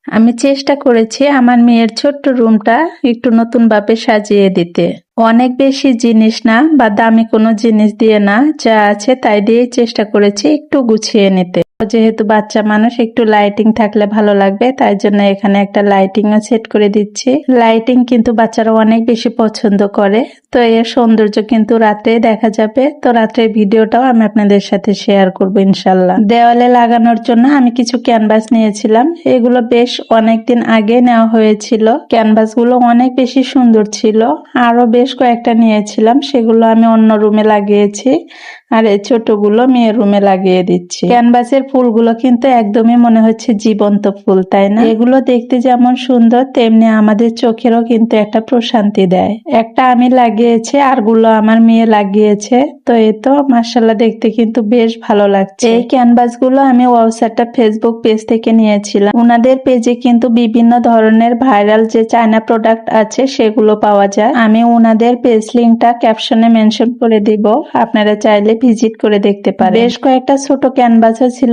আমি চেষ্টা করেছি আমার মেয়ের ছোট্ট রুমটা একটু নতুন ভাবে সাজিয়ে দিতে। অনেক বেশি জিনিস না বা দামি কোনো জিনিস দিয়ে না, যা আছে তাই দিয়েই চেষ্টা করেছি একটু গুছিয়ে নিতে। যেহেতু বাচ্চা মানুষ, একটু লাইটিং থাকলে ভালো লাগবে, তাই জন্য এখানে একটা লাইটিংও সেট করে দিচ্ছি। লাইটিং কিন্তু বাচ্চারা অনেক বেশি পছন্দ করে, তো এর সৌন্দর্য কিন্তু রাত্রে দেখা যাবে। তো রাত্রের ভিডিওটাও আমি আপনাদের সাথে শেয়ার করব ইনশাল্লাহ। দেওয়ালে লাগানোর জন্য আমি কিছু ক্যানভাস নিয়েছিলাম। এগুলো বেশ অনেকদিন আগে নেওয়া হয়েছিল। ক্যানভাস গুলো অনেক বেশি সুন্দর ছিল। আরো বেশ কয়েকটা নিয়েছিলাম, সেগুলো আমি অন্য রুমে লাগিয়েছি, আর এই ছোটগুলো মেয়ের রুমে লাগিয়ে দিচ্ছি। ক্যানভাসের ফুলগুলো কিন্তু একদমই মনে হচ্ছে জীবন্ত ফুল, তাই না? এগুলো দেখতে যেমন সুন্দর, তেমনি আমাদের চোখেরও কিন্তু একটা প্রশান্তি দেয়। একটা আমি লাগিয়েছি, আরগুলো আমার মেয়ে লাগিয়েছে। তো এই তো মাশাআল্লাহ, দেখতে কিন্তু বেশ ভালো লাগছে। এই ক্যানভাস গুলো আমি ওয়াবসাইটটা ফেসবুক পেজ থেকে নিয়েছিলাম। ওনাদের পেজে কিন্তু বিভিন্ন ধরনের ভাইরাল যে চায়না প্রোডাক্ট আছে সেগুলো পাওয়া যায়। আমি ওনাদের পেজ লিংকটা ক্যাপশনে মেনশন করে দিব, আপনারা চাইলে ভিজিট করে দেখতে পারেন। বেশ কয়েকটা ছোট ক্যানভাসও ছিল,